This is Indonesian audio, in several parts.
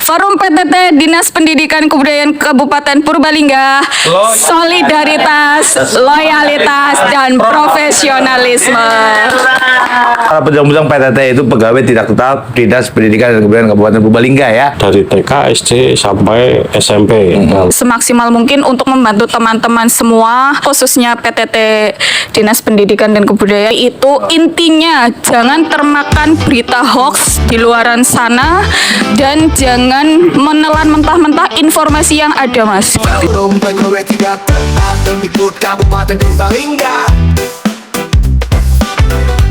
Forum PTT Dinas Pendidikan Kebudayaan Kabupaten Purbalingga, solidaritas, loyalitas, dan profesionalisme. Para penjang PTT itu pegawai tidak tetap Dinas Pendidikan dan Kebudayaan Kabupaten Purbalingga ya. Dari TK, SD sampai SMP. Semaksimal mungkin untuk membantu teman-teman semua, khususnya PTT Dinas Pendidikan dan Kebudayaan, itu intinya jangan termakan berita hoax di luaran sana dan jangan menelan mentah-mentah informasi yang ada, Mas. Forum pegawai tidak tetap Kemdikbud Kabupaten Purbalingga.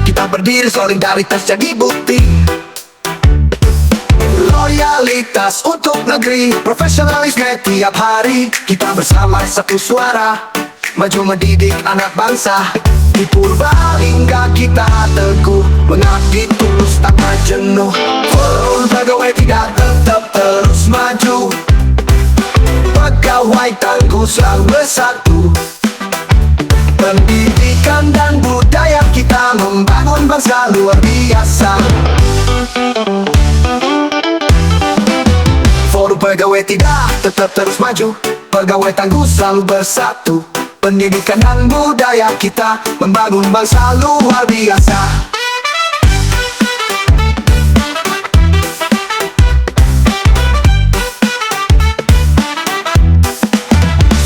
Kita berdiri solidaritas jadi bukti. Loyalitas untuk negeri, profesionalisme tiap hari. Kita bersama satu suara, maju mendidik anak bangsa. Di Purbalingga kita teguh, mengabdi tulus tanpa jenuh. Forum pegawai tidak tetap terus maju. Pegawai tangguh selalu bersatu. Pendidikan dan budaya kita membangun bangsa luar biasa. Forum pegawai tidak tetap terus maju. Pegawai tangguh selalu bersatu. Pendidikan dan budaya kita membangun bangsa luar biasa.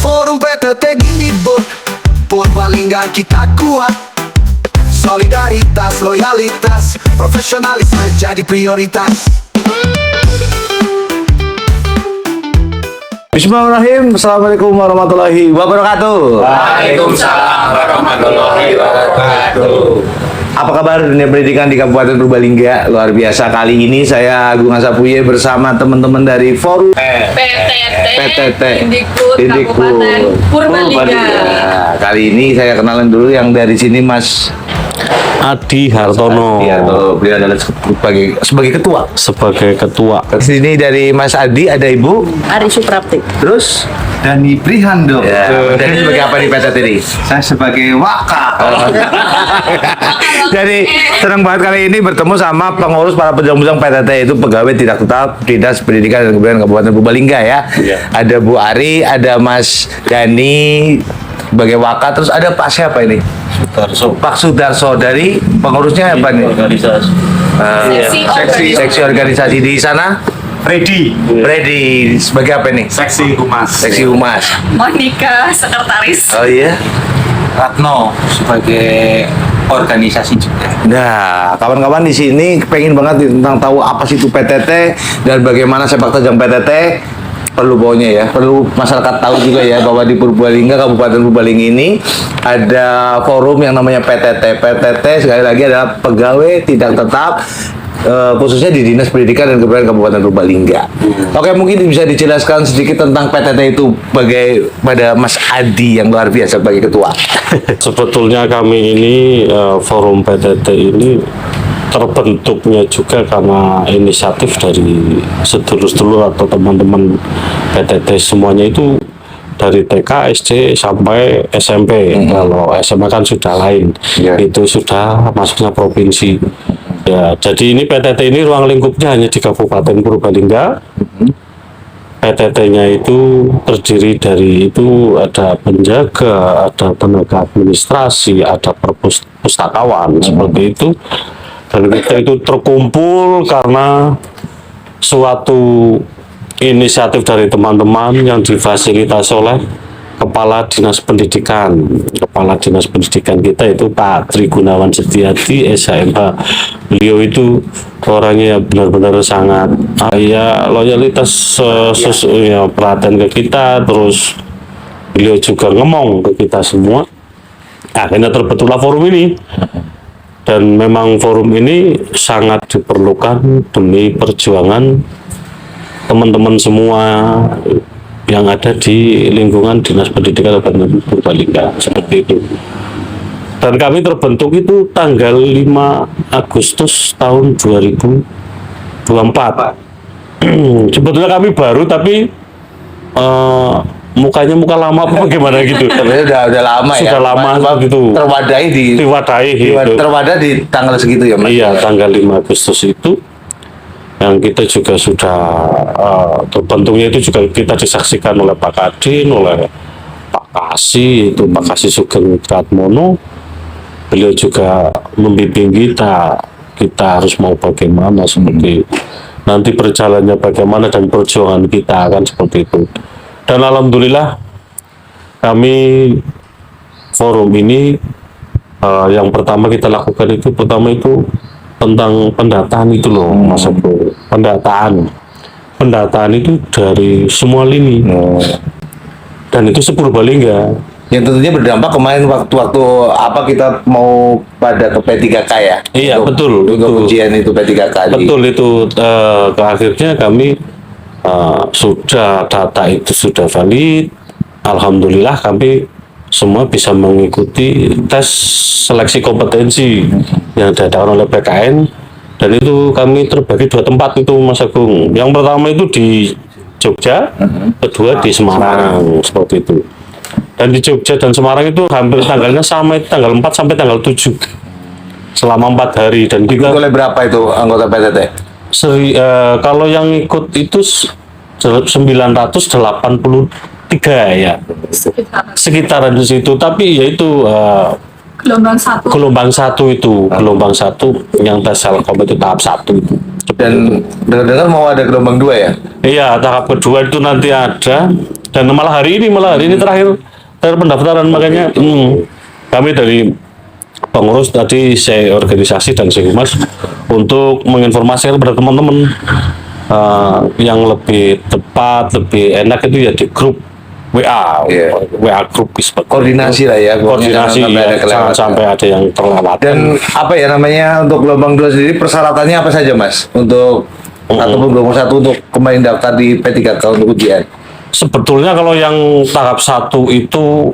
Forum PTT Kemdikbud Purbalingga kita kuat. Solidaritas, loyalitas, profesionalisme jadi prioritas. Bismillahirrahmanirrahim. Assalamualaikum warahmatullahi wabarakatuh. Waalaikumsalam warahmatullahi wabarakatuh. Apa kabar dunia pendidikan di Kabupaten Purbalingga? Luar biasa, kali ini saya Agung Asapuye bersama teman-teman dari Forum PTT Kemdikbud Kabupaten Purbalingga. Kali ini saya kenalan dulu yang dari sini, Mas Adi Hartono. Iya, beliau adalah sebagai ketua. Sebagai ketua. Sini dari Mas Adi ada Ibu Ari Suprapti. terus Dani Prihando. ya, jadi sebagai apa di PTT ini? Saya sebagai waka. Jadi senang banget kali ini bertemu sama pengurus para penjang PTT itu pegawai tidak tetap Dinas Pendidikan dan Kebudayaan Kabupaten Purbalingga ya. Iya. Ada Bu Ari, ada Mas Dani sebagai waka, terus ada Pak siapa ini? Pak Sudarso dari pengurusnya apa nih? Organisasi. Seksi organisasi di sana. Freddy sebagai apa nih? Seksi Humas. Seksi humas. Monica, sekretaris. Oh iya. Ratno sebagai organisasi juga. Nah, kawan-kawan di sini pengen banget tentang tahu apa sih itu PTT dan bagaimana sepak terjang PTT. Perlu pokoknya ya, perlu masyarakat tahu juga ya bahwa di Purbalingga, Kabupaten Purbalingga ini ada forum yang namanya PTT. PTT sekali lagi adalah pegawai tidak tetap khususnya di Dinas Pendidikan dan Kebudayaan Kabupaten Purbalingga. Oke, mungkin bisa dijelaskan sedikit tentang PTT itu pada Mas Adi yang luar biasa sebagai ketua. Sebetulnya kami ini forum PTT ini terbentuknya juga karena inisiatif dari sedulur-sedulur atau teman-teman PTT semuanya itu dari TK, SD sampai SMP. Kalau SMA kan sudah lain, itu sudah masuknya provinsi. Ya, jadi ini PTT ini ruang lingkupnya hanya di Kabupaten Purbalingga. PTT-nya itu terdiri dari itu ada penjaga, ada tenaga administrasi, ada perpustakawan seperti itu. Dan kita itu terkumpul karena suatu inisiatif dari teman-teman yang difasilitasi oleh Kepala Dinas Pendidikan. Kepala Dinas Pendidikan kita itu Pak Tri Gunawan Setiadi, SHMH. Beliau itu orangnya benar-benar sangat loyalitas, ya, perhatian ke kita, terus beliau juga ngomong ke kita semua. Akhirnya terbentuklah forum ini. Dan memang forum ini sangat diperlukan demi perjuangan teman-teman semua yang ada di lingkungan Dinas Pendidikan Kabupaten Purbalingga seperti itu. Dan kami terbentuk itu tanggal 5 Agustus tahun 2024. Sebetulnya kami baru tapi mukanya muka lama apa gimana gitu. Sebenarnya udah lama ya. Sudah lama gitu. Terwadahi di tanggal segitu ya, Mas. Iya, tanggal 5 Agustus itu. yang kita juga sudah terbentuknya itu juga kita disaksikan oleh Pak Kadin, oleh Pak Kasih, itu Pak Kasih Sugeng Tratmono. Beliau juga membimbing kita harus mau bagaimana, seperti nanti perjalanannya bagaimana dan perjuangan kita akan seperti itu. Dan alhamdulillah kami forum ini yang pertama kita lakukan itu tentang pendataan itu loh, Mas Bro. Pendataan itu dari semua lini. Dan itu Purbalingga. Yang tentunya berdampak kemarin waktu apa kita mau pada ke P3K ya? Iya, untuk ujian itu P3K. Betul itu akhirnya kami sudah data itu sudah valid. Alhamdulillah kami semua bisa mengikuti tes seleksi kompetensi yang diadakan oleh PKN, dan itu kami terbagi 2 tempat itu, Mas Agung. Yang pertama itu di Jogja, kedua di Semarang, seperti itu. Dan di Jogja dan Semarang itu hampir tanggalnya sama, tanggal 4 sampai tanggal 7 selama 4 hari. Dan kita oleh berapa itu anggota PTT? kalau yang ikut itu 983 ya, sekitaran di situ. Tapi yaitu gelombang satu yang tes Selkom itu tahap 1 itu. Dan dengar mau ada gelombang 2 ya? Iya, tahap kedua itu nanti ada, dan malah hari ini terakhir pendaftaran. Makanya kami dari pengurus tadi, saya organisasi dan saya humas untuk menginformasikan kepada teman-teman yang lebih tepat, lebih enak itu ya di grup WA, WA grup koordinasi lah ya, koordinasi ya, jangan sampai ada yang terlewat. Dan apa ya namanya, untuk gelombang 2 sendiri persyaratannya apa saja, Mas, untuk ataupun gelombang 1 untuk kembali daftar di P3K untuk ujian? Sebetulnya kalau yang tahap 1 itu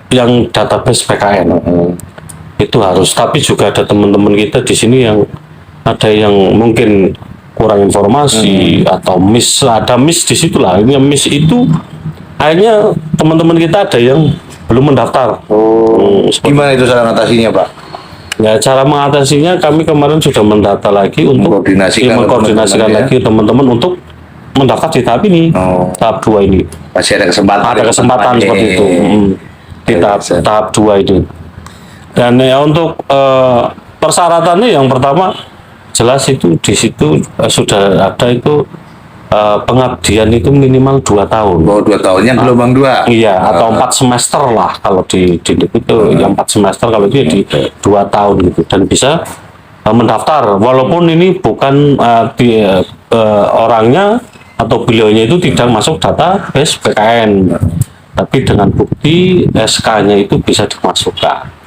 yang database PKN itu harus, tapi juga ada teman-teman kita di sini yang ada yang mungkin kurang informasi atau ada miss di situ lah. Ini miss itu akhirnya teman-teman kita ada yang belum mendaftar. Gimana itu cara mengatasinya, Pak? Ya, cara mengatasinya kami kemarin sudah mendata lagi untuk mengkoordinasikan lagi teman-teman untuk mendaftar di tahap ini, tahap 2 ini. Masih ada kesempatan. Ada kesempatan seperti itu di tahap 2 ini. Dan ya untuk persyaratannya yang pertama jelas itu di situ sudah ada itu pengabdian itu minimal 2 tahun. Oh, 2 tahunnya gelombang 2. Iya, atau 4 semester lah kalau di itu yang 4 semester, kalau itu ya di 2 tahun gitu, dan bisa mendaftar walaupun ini bukan orangnya atau beliaunya itu tidak masuk database PKN, tapi dengan bukti SK-nya itu bisa dimasukkan.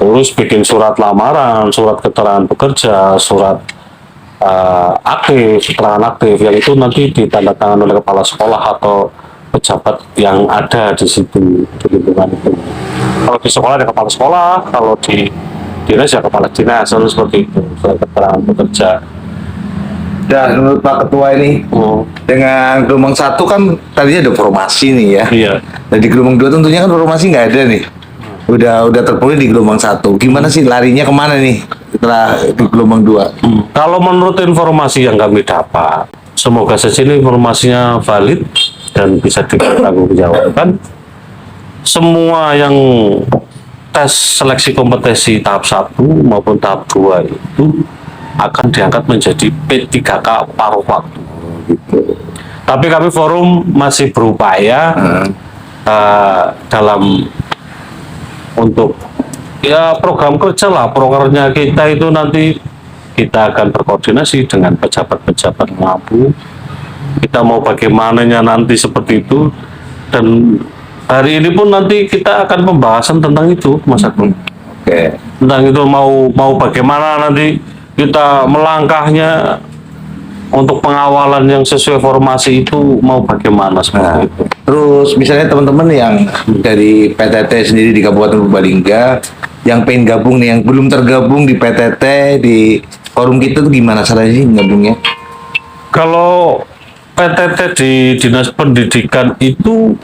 Terus bikin surat lamaran, surat keterangan bekerja, surat aktif, keterangan aktif, yang itu nanti ditandatangani oleh kepala sekolah atau pejabat yang ada di situ, di lingkungan itu. Kalau di sekolah ada kepala sekolah, kalau di dinas ya kepala dinas, seperti itu, surat keterangan bekerja. Dan menurut Pak Ketua ini, dengan gelombang 1 kan tadinya ada formasi nih ya. Iya. Dan di gelombang 2 tentunya kan formasi nggak ada nih. Udah terpenuhi di gelombang 1. Gimana sih larinya kemana nih setelah di gelombang 2? Kalau menurut informasi yang kami dapat, semoga saja ini informasinya valid dan bisa dipertanggungjawabkan. Semua yang tes seleksi kompetensi tahap 1 maupun tahap 2 itu akan diangkat menjadi P3K paruh waktu. Gitu. Tapi kami forum masih berupaya dalam untuk ya program kerja lah, programnya kita itu nanti kita akan berkoordinasi dengan pejabat-pejabat mampu. Kita mau bagaimananya nanti seperti itu, dan hari ini pun nanti kita akan pembahasan tentang itu, Mas Agung. Oke. Tentang itu mau bagaimana nanti kita melangkahnya untuk pengawalan yang sesuai formasi itu mau bagaimana seperti itu. Terus misalnya teman-teman yang dari PTT sendiri di Kabupaten Purbalingga yang pengen gabung nih, yang belum tergabung di PTT di forum kita tuh gimana caranya sih gabungnya? Kalau PTT di Dinas Pendidikan itu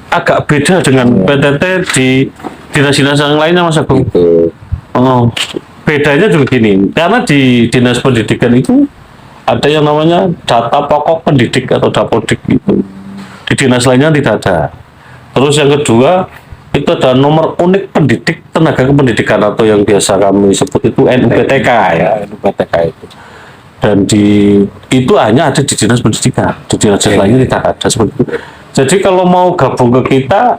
agak beda dengan PTT di dinas-dinas yang lainnya, Mas Agung. Gitu. bedanya juga gini, karena di dinas pendidikan itu ada yang namanya data pokok pendidik atau dapodik gitu. Di dinas lainnya tidak ada. Terus yang kedua itu ada nomor unik pendidik tenaga kependidikan atau yang biasa kami sebut itu NUPTK ya, NUPTK itu. Dan itu hanya ada di dinas pendidikan, di dinas lainnya tidak ada seperti itu. Jadi kalau mau gabung ke kita,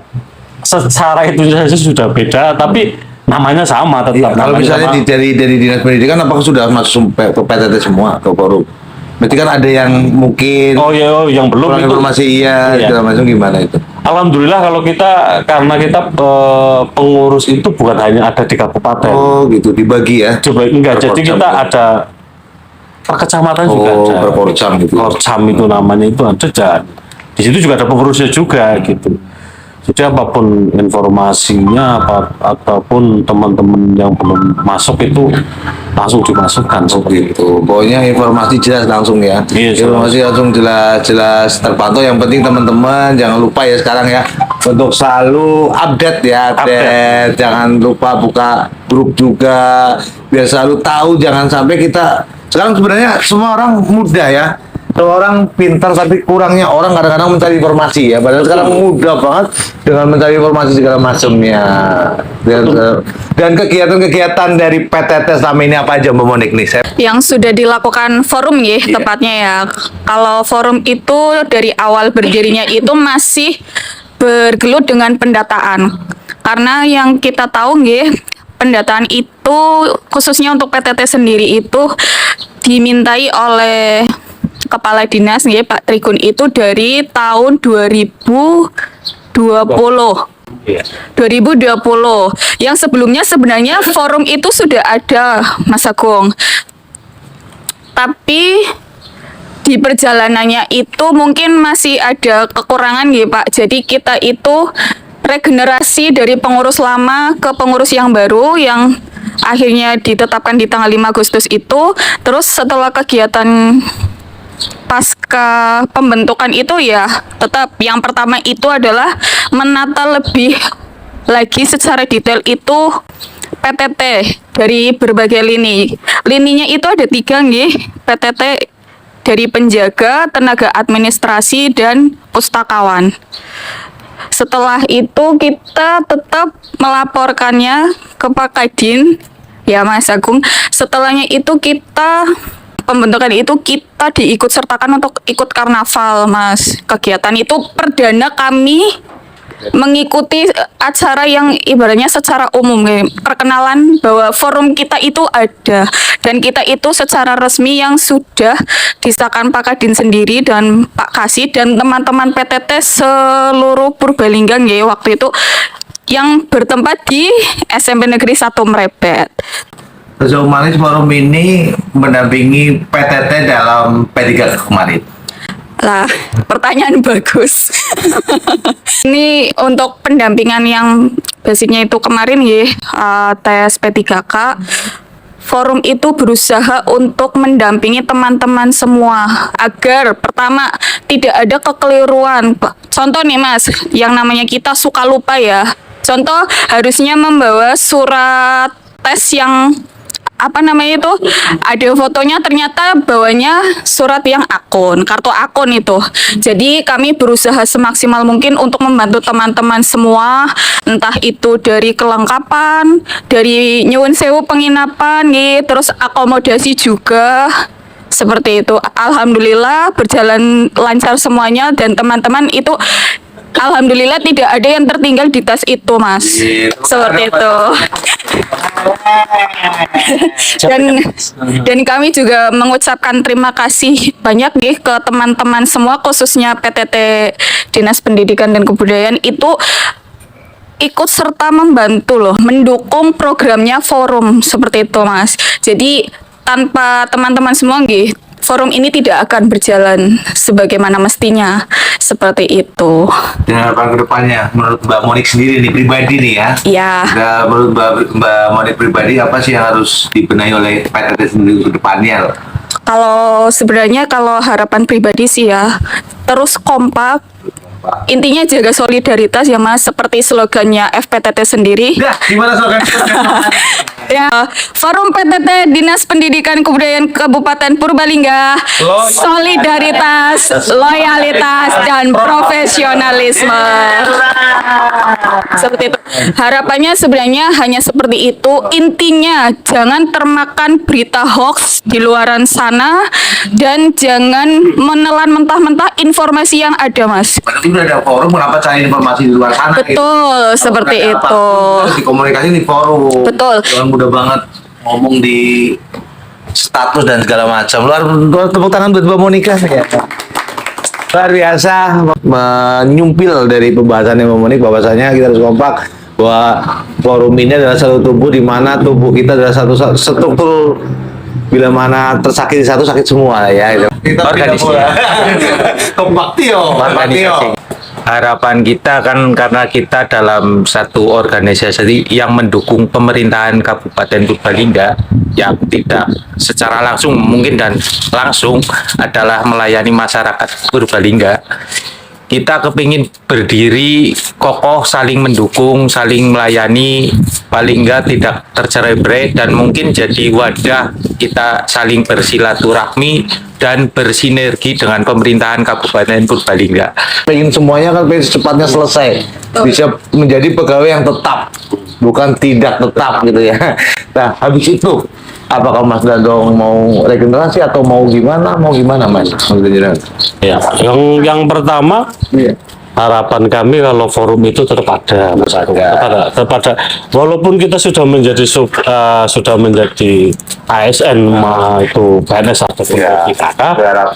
secara itu saja sudah beda, tapi namanya sama tetap. Iya, kalau namanya misalnya sama. dari dinas pendidikan, apakah sudah masuk ke PTT semua ke forum? Berarti kan ada yang mungkin Oh ya, yang belum kurang itu. informasi Iya. segala macam, gimana itu? Alhamdulillah kalau kita karena kita pengurus itu bukan hanya ada di kabupaten. Oh gitu, dibagi ya? Coba enggak, jadi Per kita porcam. ada per kecamatan juga Oh, ada. per porcam gitu. Porcam itu namanya itu ada, dan di situ juga ada pengurusnya juga gitu. Jadi apapun informasinya ataupun teman-teman yang belum masuk itu langsung dimasukkan seperti itu. Gitu. Pokoknya informasi jelas langsung ya. Iya, Informasi langsung jelas terpantau. Yang penting teman-teman jangan lupa ya sekarang ya untuk selalu update ya, update. Jangan lupa buka grup juga biar selalu tahu. Jangan sampai kita sekarang sebenarnya semua orang mudah ya. Semua orang pintar tapi kurangnya orang kadang-kadang mencari informasi ya. Padahal sekarang mudah banget dengan mencari informasi segala macamnya. Dan kegiatan-kegiatan dari PTT selama ini apa aja Mbak Monik nih? Yang sudah dilakukan forum ya, tepatnya ya. Kalau forum itu dari awal berdirinya itu masih bergelut dengan pendataan. Karena yang kita tahu nggih, pendataan itu khususnya untuk PTT sendiri itu dimintai oleh Kepala Dinas nggih Pak Trigun itu dari tahun 2020. 2020. Yang sebelumnya sebenarnya forum itu sudah ada, Mas Agung. Tapi di perjalanannya itu mungkin masih ada kekurangan ya Pak. Jadi kita itu regenerasi dari pengurus lama ke pengurus yang baru yang akhirnya ditetapkan di tanggal 5 Agustus itu. Terus setelah kegiatan pasca pembentukan itu ya tetap yang pertama itu adalah menata lebih lagi secara detail itu PTT dari berbagai lini. Lininya itu ada 3 nggih, PTT dari penjaga, tenaga administrasi, dan pustakawan. Setelah itu kita tetap melaporkannya ke Pak Kadin, ya Mas Agung. Setelahnya itu pembentukan itu kita diikut sertakan untuk ikut karnaval, Mas. Kegiatan itu perdana kami mengikuti acara yang ibaratnya secara umum, perkenalan bahwa forum kita itu ada dan kita itu secara resmi yang sudah disahkan Pak Kadin sendiri dan Pak Kasih dan teman-teman PTT seluruh Purbalingga waktu itu yang bertempat di SMP Negeri 1 Mrebet. Sejauh mana forum ini mendampingi PTT dalam P3 kemarin? Lah, pertanyaan bagus. Ini untuk pendampingan yang basicnya itu kemarin tes P3K. Forum itu berusaha untuk mendampingi teman-teman semua agar pertama tidak ada kekeliruan. Contoh nih Mas, yang namanya kita suka lupa ya. Contoh harusnya membawa surat tes yang ada fotonya, ternyata bawanya surat yang kartu akun itu. Jadi kami berusaha semaksimal mungkin untuk membantu teman-teman semua, entah itu dari kelengkapan, dari nyuwun sewu penginapan terus akomodasi juga. Seperti itu. Alhamdulillah berjalan lancar semuanya dan teman-teman itu alhamdulillah tidak ada yang tertinggal di tes itu, Mas. Seperti itu. Dan kami juga mengucapkan terima kasih banyak ke teman-teman semua, khususnya PTT Dinas Pendidikan dan Kebudayaan itu ikut serta membantu mendukung programnya forum seperti itu, Mas. Jadi tanpa teman-teman semua forum ini tidak akan berjalan sebagaimana mestinya, seperti itu. Dan harapan kedepannya menurut Mbak Monik sendiri nih, pribadi nih ya. Iya. Nah, menurut Mbak Monik pribadi apa sih yang harus dibenahi oleh PTT sendiri ke depannya? Kalau sebenarnya kalau harapan pribadi sih ya, terus kompak. Intinya jaga solidaritas ya Mas, seperti slogannya FPTT sendiri. Nah, gimana slogan? Ya, Forum PTT Dinas Pendidikan Kebudayaan Kabupaten Purbalingga, solidaritas, loyalitas, dan profesionalisme. Seperti itu. Harapannya sebenarnya hanya seperti itu. Intinya jangan termakan berita hoax di luaran sana dan jangan menelan mentah-mentah informasi yang ada, Mas. Berarti udah ada forum, kenapa cari informasi di luar sana? Betul, Gitu. seperti Kalau ada itu. apapun, harus dikomunikasi di forum. Betul. Jangan mudah banget ngomong di status dan segala macam. Luar tepuk tangan buat Mbak Monica ya. Luar biasa menyumpil dari pembahasannya Mbak Monica, bahwasanya kita harus kompak bahwa forum ini adalah satu tubuh di mana tubuh kita adalah satu struktur, bila mana tersakiti satu sakit semua ya. Kita Organisasi. kompak Tio. Organisasi. Harapan kita kan karena kita dalam satu organisasi yang mendukung pemerintahan Kabupaten Purbalingga yang tidak secara langsung mungkin dan langsung adalah melayani masyarakat Purbalingga. Kita kepingin berdiri kokoh, saling mendukung, saling melayani, paling enggak tidak tercerai-berai dan mungkin jadi wadah kita saling bersilaturahmi dan bersinergi dengan pemerintahan Kabupaten Purbalingga. Pengen semuanya kan pengen secepatnya selesai, bisa menjadi pegawai yang tetap, bukan tidak tetap gitu ya. Nah, habis itu apakah Mas Dadong mau regenerasi atau mau gimana Mas? Ya, yang pertama Iya. harapan kami kalau forum itu tetap ada, Mas Agung. Tetap ada. Walaupun kita sudah menjadi ASN, itu PNS ataupun IKK,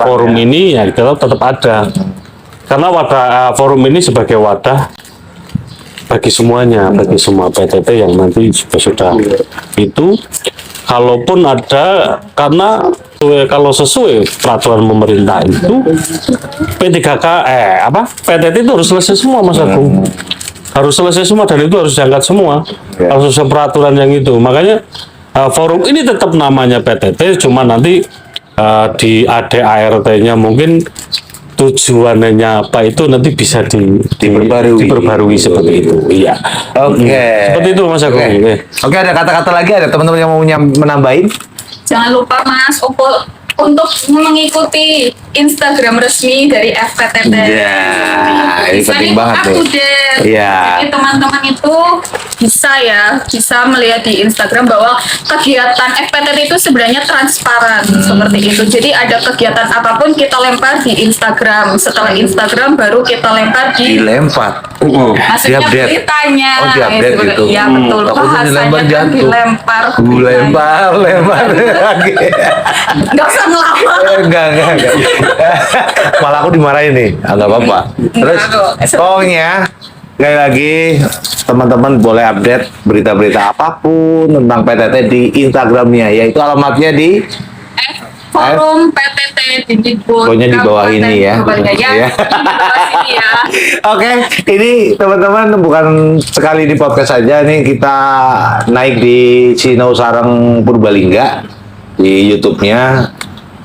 forum ini ya tetap ada. Karena wadah forum ini sebagai wadah bagi semuanya, bagi semua PTT yang nanti sudah itu. Kalaupun ada, karena kalau sesuai peraturan pemerintah itu P3K PTT itu harus selesai semua, Mas Agung. Harus selesai semua dan itu harus diangkat semua. Harus sesuai peraturan yang itu. Makanya forum ini tetap namanya PTT, cuma nanti di ADART-nya mungkin tujuannya apa itu nanti bisa diperbarui seperti itu. Iya. Oke. Seperti itu Mas Agung. Oke, ada kata-kata lagi, ada teman-teman yang mau menambahin? Jangan lupa Mas untuk mengikuti Instagram resmi dari FPTT. Ya, ini penting banget up tuh. to date. Iya. Jadi teman-teman itu bisa melihat di Instagram bahwa kegiatan FPTT itu sebenarnya transparan seperti itu. Jadi ada kegiatan apapun kita lempar di Instagram. Setelah Instagram baru kita lempar di Dilempar. maksudnya Diupdate. beritanya. Oh, diupdate Seperti- gitu. Iya betul. Takutnya Bahasanya dilempar kan jatuh. dilempar. Lempar lagi. Nggak usah ngelawak. Enggak. Malah aku dimarahin nih. Enggak apa-apa. Terus Enggak, pokoknya sekali lagi teman-teman boleh update berita-berita apapun tentang PTT di Instagramnya, yaitu alamatnya di Forum PTT Didikbud. pokoknya di bawah ini ya. Kabupaten Purbalingga. Ya. Di bawah sini ya. Oke, ini teman-teman bukan sekali di podcast saja nih, kita naik di Sinau Sarang Purbalingga di YouTube-nya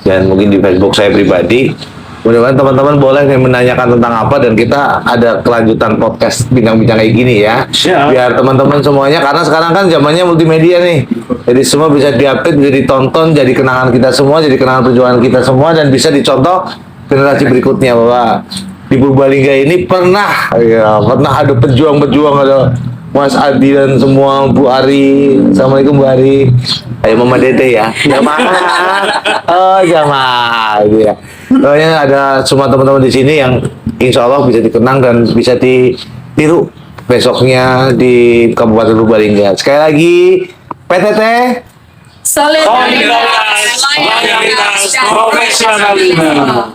dan mungkin di Facebook saya pribadi. Mudah-mudahan teman-teman boleh nih menanyakan tentang apa dan kita ada kelanjutan podcast bincang-bincang kayak gini ya. Siap. Biar teman-teman semuanya, karena sekarang kan zamannya multimedia nih. Jadi semua bisa diupdate, bisa ditonton, jadi kenangan kita semua, jadi kenangan perjuangan kita semua dan bisa dicontoh generasi berikutnya bahwa di Purbalingga ini pernah ada pejuang-pejuang, ada Mas Adi dan semua, Bu Ari. Assalamualaikum Bu Ari. Ayo Mama Dede ya. Jamaah. Oh jamaah gitu ya. Pokoknya ada semua teman-teman di sini yang insya Allah bisa dikenang dan bisa ditiru besoknya di Kabupaten Purbalingga. Sekali lagi PTT Solidaritas, loyalitas, dan profesionalisme.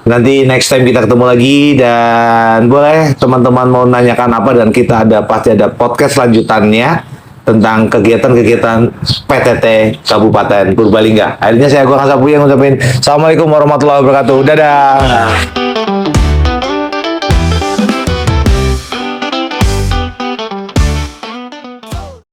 nanti next time kita ketemu lagi dan boleh teman-teman mau nanyakan apa dan kita pasti ada podcast lanjutannya tentang kegiatan-kegiatan PTT Kabupaten Purbalingga. Akhirnya saya Agung Hasapuy yang ngucapin Assalamualaikum warahmatullahi wabarakatuh. Dadah.